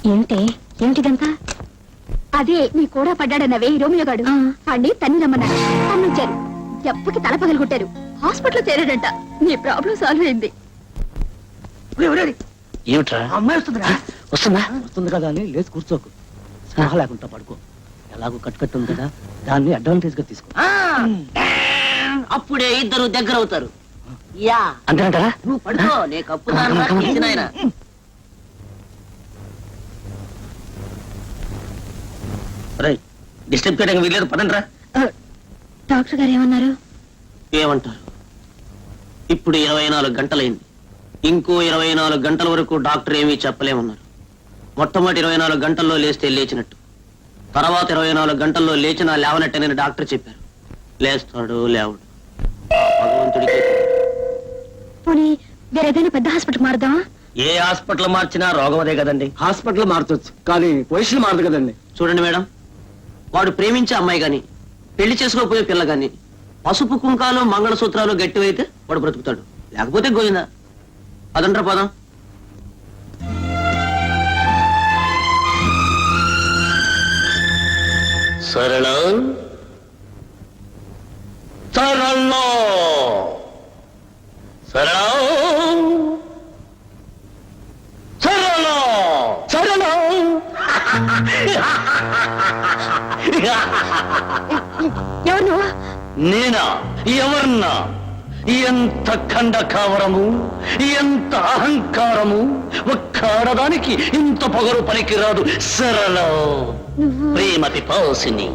ఏమిటిదంతా? అదే నీ కూడా పడ్డాడన్నవే రోమియో గాడు. వాడిని తన్ని రమ్మన్నాడు, తన్నుంచారు. దెబ్బకి తల పగలు కొట్టారు. హాస్పిటల్లో చేరాడంట. నీ ప్రాబ్లం సాల్వ్ అయింది. ఏమిట్రా? అమ్మాయి వస్తుందిరా. వస్తుందా? వస్తుంది కదా అని లేచి కూర్చోకు, స్పృహ లేకుండా పడుకో. ఎలాగో కట్టు ఉంది కదా, దాన్ని అడ్వాంటేజ్ గా తీసుకో. అప్పుడే ఇద్దరు దగ్గర అవుతారు. యా అంతేనంటారా? నువ్వు పడుకో, నే కప్పుతాను. డిస్టర్బ్ చేయడానికి వీలేదు, పదండ్రా. డాక్టర్ గారు ఏమన్నారు? ఏమంటారు? ఇప్పుడు 24 గంటలైంది. ఇంకో 24 గంటల వరకు డాక్టర్ ఏమీ చెప్పలేమన్నారు. మొట్టమొదటి 24 గంటల్లో లేస్తే లేచినట్టు, తర్వాత 24 గంటల్లో లేచినా లేవనట్టని డాక్టర్ చెప్పారు. లేస్తాడు లేవడు, భగవంతుడికి. పోనీ వేరేదైనా పెద్ద హాస్పిటల్ మారుదామా? ఏ హాస్పిటల్ మార్చినా రోగం అదే కదండి. హాస్పిటల్ మారవచ్చు, కానీ పొజిషన్ మారదు కదండి. చూడండి మేడం, వాడు ప్రేమించే అమ్మాయి గాని, పెళ్లి చేసుకోకపోయే పిల్ల గాని, పసుపు కుంకాలు మంగళసూత్రాలు గట్టివైతే వాడు బ్రతుకుతాడు, లేకపోతే గోయిందా. పదండ్రా పదం. సరళ సరళ సరళ సరళ సరళ. ఎవరు నువ్వు? నేనా? ఎవర్నా? ఎంత ఖండ కావరము, ఎంత అహంకారము! ఒక్క ఆడదానికి ఇంత పొగరు పనికిరాదు. సరళ ప్రేమ పిపాసిని,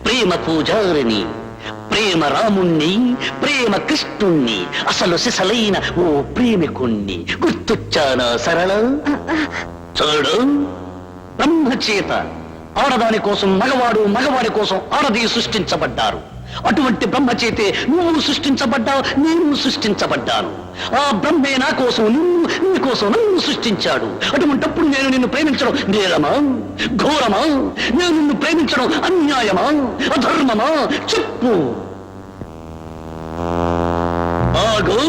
ప్రేమ పూజారిని, ప్రేమ రాముణ్ణి, ప్రేమ కృష్ణుణ్ణి, అసలు సిసలైన ఓ ప్రేమికుణ్ణి. గుర్తొచ్చానా సరళ? చూడు, బ్రహ్మచేత ఆడదాని కోసం మగవాడు, మగవాడి కోసం ఆడది సృష్టించబడ్డారు. అటువంటి బ్రహ్మచేతే నువ్వు సృష్టించబడ్డావు, నేను సృష్టించబడ్డాను. ఆ బ్రహ్మే నా కోసం నీ కోసం నన్ను సృష్టించాడు. అటువంటప్పుడు నేను నిన్ను ప్రేమించడం నేరమా, ఘోరమా? నేను నిన్ను ప్రేమించడం అన్యాయమా, అధర్మమా? చెప్పు. ఆగు.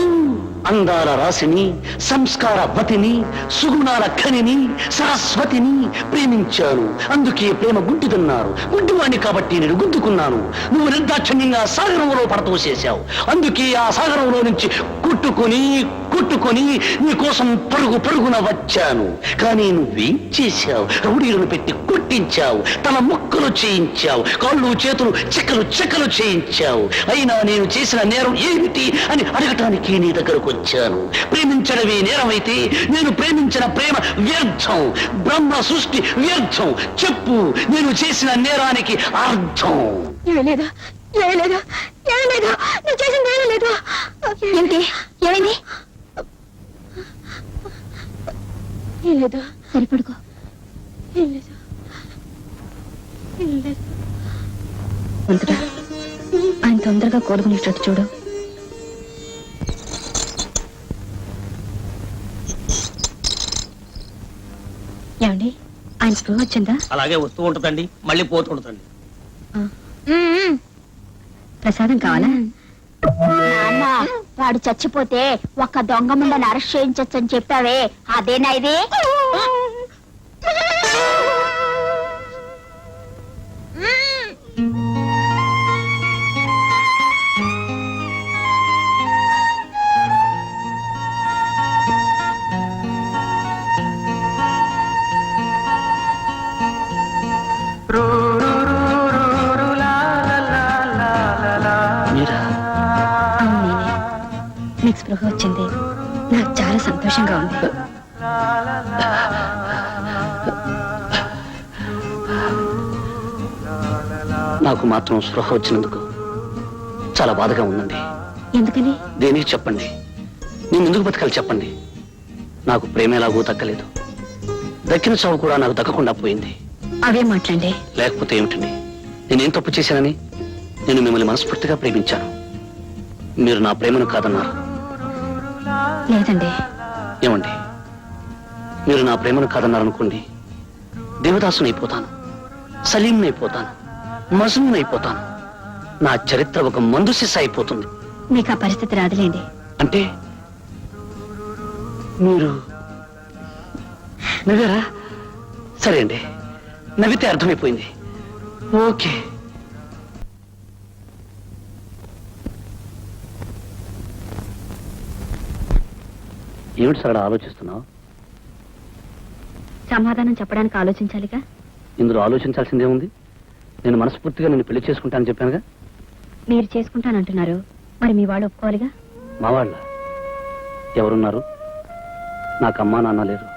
అందాల రాశిని, సంస్కార వతిని, సుగుణాల ఖనిని, సరస్వతిని ప్రేమించాను. అందుకే ప్రేమ గుడ్డిదన్నారు. గుడ్డివాణ్ణి కాబట్టి నేను గుద్దుకున్నాను. నువ్వు నిర్దాక్షిణ్యంగా సాగరంలో పడతోసేశావు. అందుకే ఆ సాగరంలో నుంచి కొట్టుకొని నీ కోసం పరుగున వచ్చాను. కానీ నువ్వేం చేశావు? రౌడీలను పెట్టి కొట్టించావు, తల ముక్కలు చేయించావు, కాళ్ళు చేతులు చెక్కలు చేయించావు. అయినా నేను చేసిన నేరం ఏమిటి అని అడగటానికి నీ దగ్గరకు వచ్చాను. ప్రేమించడమే నేరమైతే నేను ప్రేమించిన ప్రేమ వ్యర్థం, బ్రహ్మ సృష్టి వ్యర్థం. చెప్పు, నేను చేసిన నేరానికి అర్థం. ఏమీ లేదు, నువ్వు చేసింది ఏమీ లేదు. ఏమిటి? ఏమైంది? ఏం లేదు. సరిపడుకో. ఏం లేదు. అంతటా ఆయన తొందరగా కోలుకునేటట్టు చూడు. ఏమండి, ఆయన స్పృహ వచ్చిందా? అలాగే వస్తూ ఉంటుందండి, మళ్ళీ పోతుంటుందండి. ప్రసాదం కావాలా? నాన్న, వాడు చచ్చిపోతే ఒక్క దొంగ ముందని అరెస్ట్ చేయించొచ్చని చెప్పావే, అదేనా ఇది? మీకు స్పృహ వచ్చింది, నాకు చాలా సంతోషంగా ఉంది. నాకు మాత్రం స్పృహ వచ్చినందుకు చాలా బాధగా ఉందండి. ఎందుకని? దేనికి చెప్పండి. నేను ఎందుకు బతకాలి చెప్పండి. నాకు ప్రేమ ఎలాగూ దక్కలేదు, దక్కిన చావు కూడా నాకు దక్కకుండా పోయింది. అవే మాట్లాడండి. లేకపోతే ఏమిటండి, నేనేం తప్పు చేశానని? నేను మిమ్మల్ని మనస్ఫూర్తిగా ప్రేమించాను, మీరు నా ప్రేమను కాదన్నారు. లేదండి. ఏమండి, మీరు నా ప్రేమను కాదన్నారనుకోండి, దేవదాసునైపోతాను, సలీంనైపోతాను, మజనూనైపోతాను. నా చరిత్ర ఒక మందు సిస అయిపోతుంది. మీకు ఆ పరిస్థితి రాదులేండి. అంటే మీరు నువ్వేరా? సరే అండి, నవ్వితే అర్థమైపోయింది. ఓకే. ఏమిటి సరళ ఆలోచిస్తున్నావు? సమాధానం చెప్పడానికి ఆలోచించాలిగా. ఇందులో ఆలోచించాల్సిందే ఉంది. నేను మనస్ఫూర్తిగా నిన్ను పెళ్లి చేసుకుంటానని చెప్పానుగా. మీరు చేసుకుంటానంటున్నారు, మరి మీ వాళ్ళు ఒప్పుకోవాలిగా. మా వాళ్ళ ఎవరున్నారు? నాకు అమ్మా నాన్న లేరు.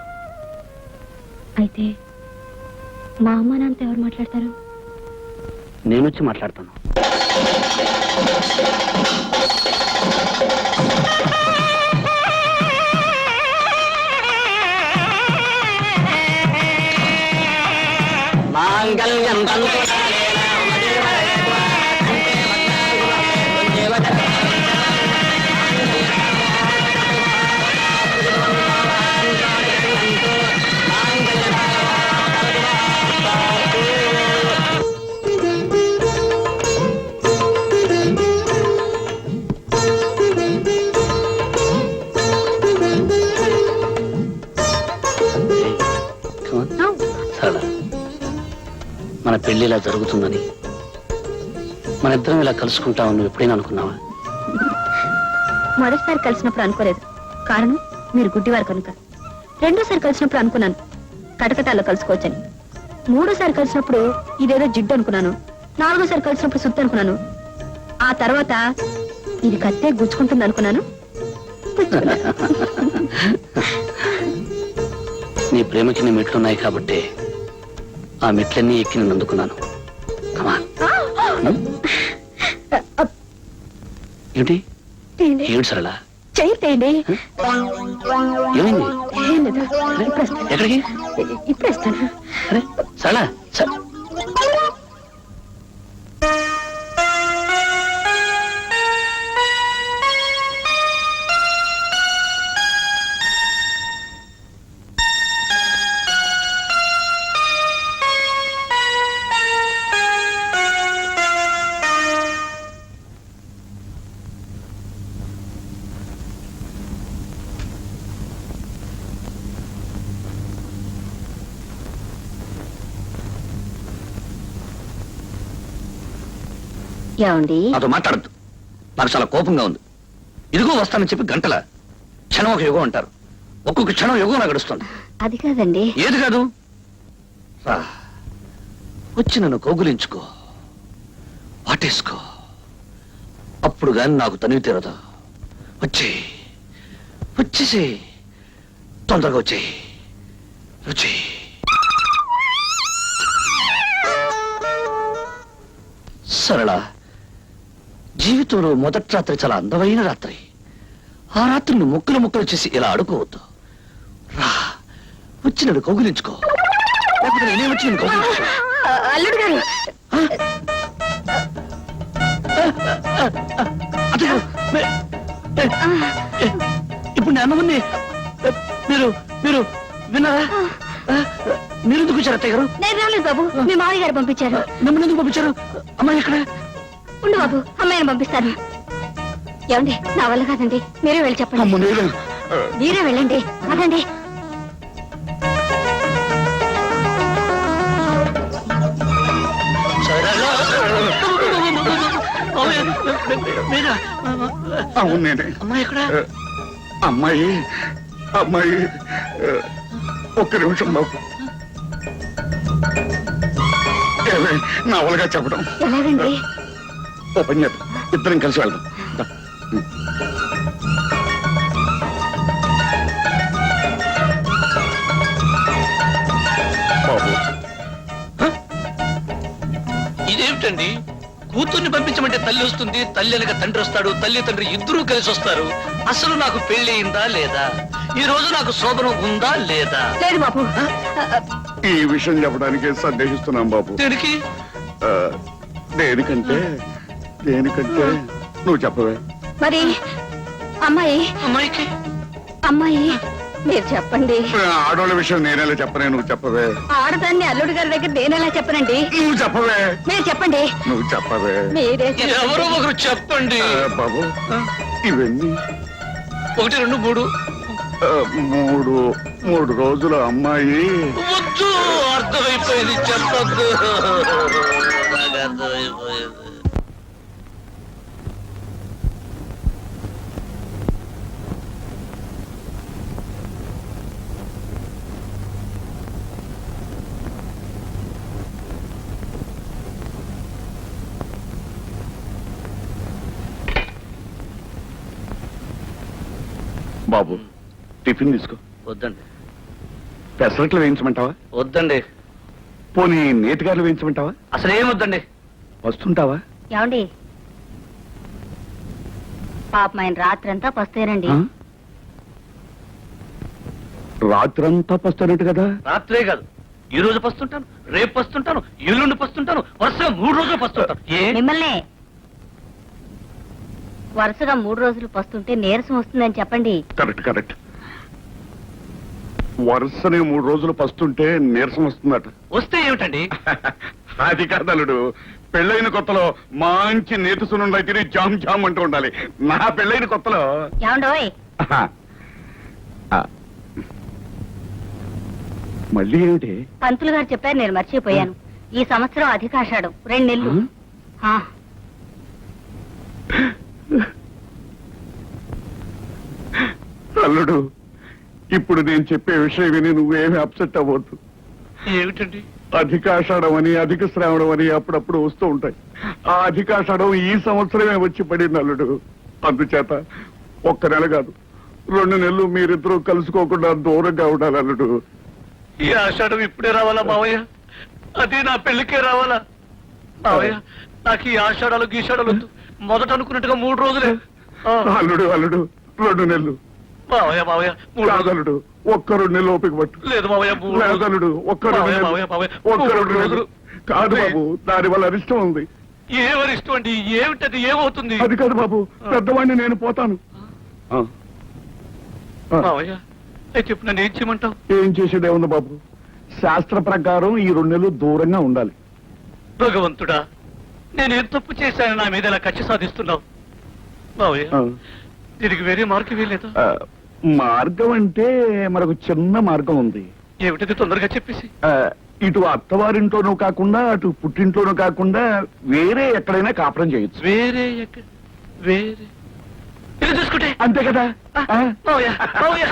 అయితే మా అమ్మ నాన్నతో ఎవరు మాట్లాడతారు? నేను వచ్చి మాట్లాడతాను. మాంగళ్యం తంతు సరళ, మన పెళ్లి ఇలా జరుగుతుందని, మన ఇద్దరం ఇలా కలుసుకుంటామని నువ్వు ఎప్పుడైనా అనుకున్నావా? మొదటిసారి కలిసినప్పుడు అనుకోలేదు, కారణం మీరు గుడ్డివారు కనుక. రెండోసారి కలిసినప్పుడు అనుకున్నాను కటకటాల్లో కలుసుకోవచ్చని. మూడోసారి కలిసినప్పుడు ఇదేదో జిడ్డు అనుకున్నాను. నాలుగోసారి కలిసినప్పుడు సుత్తి అనుకున్నాను. ఆ తర్వాత ఇది కత్తే గుచ్చుకుంటుంది అనుకున్నాను. నీ ప్రేమకి నీ మెట్లున్నాయి కాబట్టి ఆ మెట్లన్నీ ఎక్కి నేను అందుకున్నాను. ఏమిటి ఏమిటి సరళ? చేయండి. ఏమైంది? ఏం లేదు, ఇప్పుడు వస్తాను. ఎక్కడికి? ఇప్పుడు వస్తాను. అరే సరళ, ఏమండి? నాతో మాట్లాడద్దు. నాకు చాలా కోపంగా ఉంది. ఇదిగో వస్తానని చెప్పి గంటల క్షణం ఒక యుగం అంటారు. ఒక్కొక్క క్షణం యుగం నాకు గడుస్తుంది. అది కాదండి. ఏది కాదు? రా, వచ్చి నన్ను కౌగులించుకో, వాటేసుకో. అప్పుడు గాని నాకు తనివి తీరదు. వచ్చేసి తొందరగా వచ్చి సరళ, జీవితంలో మొదటి రాత్రి చాలా అందమైన రాత్రి. ఆ రాత్రిని ముక్కలు చేసి ఇలా అడుకోవద్దు. రా, వచ్చి నన్ను కౌగులించుకో. లేకపోతే నేనే వచ్చి నేను కౌగులించుకో. అల్లుడు గారు, అతను ఇప్పుడు నేను అన్నమని మీరు విన్నారా? మీరు ఎందుకు వచ్చారు అత్తయ్య గారు? నేను రాలేదు బాబు, మీ మామయ్య గారు పంపించారు. మిమ్మల్ని ఎందుకు పంపించారు? అమ్మాయి ఎక్కడ? ఉండు బాబు, అమ్మాయిని పంపిస్తాను. ఏమండి, నా వల్ల కాదండి, మీరే వెళ్ళి చెప్పండి. మీరే వెళ్ళండి, అదండి. అవును నేనే. అమ్మాయి ఎక్కడ? అమ్మాయి ఒక్క నిమిషం బాబు. నవలుగా చెప్పడం ఎలాగండి? ఓ పని చేద్దాం, ఇద్దరం కలిసి వెళ్దాం. దా. బాబు, ఇదేమిటండి? కూతుర్ని పంపించమంటే తల్లి వస్తుంది, తల్లి అనక తండ్రి వస్తాడు, తల్లి తండ్రి ఇద్దరూ కలిసి వస్తారు. అసలు నాకు పెళ్లి అయిందా లేదా? ఈ రోజు నాకు శోభనం ఉందా లేదా? లేదు బాబు. ఈ విషయం చెప్పడానికి సందేహిస్తున్నాం బాబు. దేనికి? దేనికంటే నువ్వు చెప్పవే. మరి అమ్మాయి అమ్మాయికి మీరు చెప్పండి. ఆడోళ్ళ విషయం నేనేలా చెప్పనే, నువ్వు చెప్పవే. ఆడదాన్ని అల్లుడు గారి దగ్గర నేనెలా చెప్పనండి? నువ్వు చెప్పవే. మీరు చెప్పండి. నువ్వు చెప్పవే. మీరే చెప్పండి. ఎవరో ఒకరు చెప్పండి. బాబు, ఇవన్నీ 1, 2, 3 3 3 రోజులు అమ్మాయి వద్దు, అర్థమైపోయింది, చెప్పొద్దు. నాకు అర్థమైపోయింది. బాబు టిఫిన్ తీసుకో. వద్దండి, పెసరట్లు వేయించమంటావా? వద్దండి, పోనీ నేతిగారులు వేయించమంటావా? అసలు ఏం వద్దండి. వస్తుంటావా? ఏమండి పాపం ఆయన రాత్రంతా పస్తేనండి. ఆ? రాత్రంతా పస్తానట్టు కదా. రాత్రే కాదు, ఈ రోజు పస్తుంటాను, రేపు పస్తుంటాను, ఎల్లుండి పస్తుంటాను, వరుసగా 3 రోజులు పస్తుంటాను. ఏ మిమ్మల్నే వరుసగా 3 రోజులు పస్తుంటే నీరసం వస్తుందని చెప్పండి. Correct correct. వరుసనే 3 రోజులు పస్తుంటే నీరసం వస్తుందట. వస్తే ఏమిటండి? అది కాదలుడు, పెళ్ళైన కొత్తలో మంచి నేతి సున్నుండై తిని జామ్ జామ్ అంటూ ఉండాలి. నా పెళ్ళైన కొత్తలో ఏమండోయ్ ఆహా. ఆ. మళ్ళీ ఏమిటి? పంతులు గారు చెప్పారు, నేను మర్చిపోయాను. ఈ సంవత్సరం అధికాషాఢం 2 నెలలు. ఆ, అల్లుడు, ఇప్పుడు నేను చెప్పే విషయం విని నువ్వేమి అప్సెట్ అవ్వద్దు. ఏమిటండి? అధికాషాఢం అని అధిక శ్రావణం అని అప్పుడప్పుడు వస్తూ ఉంటాయి. ఆ అధికాషాఢం ఈ సంవత్సరమే వచ్చి పడింది అల్లుడు. అందుచేత 1 నెల కాదు, 2 నెలలు మీరిద్దరూ కలుసుకోకుండా దూరంగా ఉండాలి అల్లుడు. ఈ ఆషాఢం ఇప్పుడే రావాలా మావయ్య? అది నా పెళ్లికే రావాలా మావయ్య? నాకు ఈ ఆషాఢాలు గీషాఢాలు వద్దు. మొదట అనుకున్నట్టుగా 3 రోజులే. ఆ, అల్లుడు అల్లుడు 2 నెలలు మావయ్య మావయ్య 3 రోజులు. కాదల్లుడు, 1-2 నెలలు ఓపిక పట్టు. లేదు మావయ్య 3 రోజులు. లేదల్లుడు, 1-2 మావయ్య, నెలలు. మావయ్య, మావయ్య, 1-2 3 నెలలు. రోజులు. కాదు బాబు, దాని వల్ల అరిష్టం ఉంది. ఏమరిష్టం అండి? ఏమిటది? ఏమవుతుంది? అది కాదు బాబు, పెద్దవాడిని నేను పోతాను. ఆ. ఆ. మావయ్య అయితే ఇప్పుడు నన్ను ఏం చేయమంటావు? ఏం చేసేదే ఉంది బాబు, శాస్త్ర ప్రకారం ఈ 2 నెలలు దూరంగా ఉండాలి. భగవంతుడా, నేనేం తప్పు చేశాను నా మీద ఇలా కక్ష సాధిస్తున్నావు? మావయ్య ఆ. దీనికి వేరే మార్గం వేయలేదా? ఆ, మార్గం అంటే మనకు చిన్న మార్గం ఉంది. ఏమిటది? తొందరగా చెప్పేసి. ఆ, ఇటు అత్తవారింట్లోనూ కాకుండా అటు పుట్టింట్లోనూ కాకుండా వేరే ఎక్కడైనా కాపురం చేయొచ్చు. వేరే వేరే ఇది చూసుకుంటే అంతే కదా. ఆ? మావయ్య మావయ్య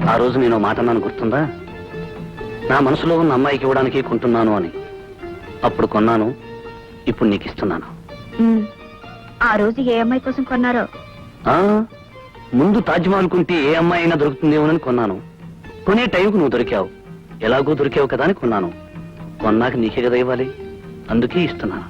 ఆ రోజు నేను మాట అన్నాను, గుర్తుందా? నా మనసులో ఉన్న అమ్మాయికి ఇవ్వడానికి కొంటున్నాను అని. అప్పుడు కొన్నాను, ఇప్పుడు నీకు ఇస్తున్నాను. ఆ రోజు ఏ అమ్మాయి కోసం కొన్నారో? ఆ, ముందు తాజ్మహల్ కొంటే ఏ అమ్మాయి అయినా దొరుకుతుందేమోనని కొన్నాను. కొనే టైంకు నువ్వు దొరికావు, ఎలాగో దొరికావు కదా అని కొన్నాను. కొన్నాక నీకే కదా ఇవ్వాలి, అందుకే ఇస్తున్నాను.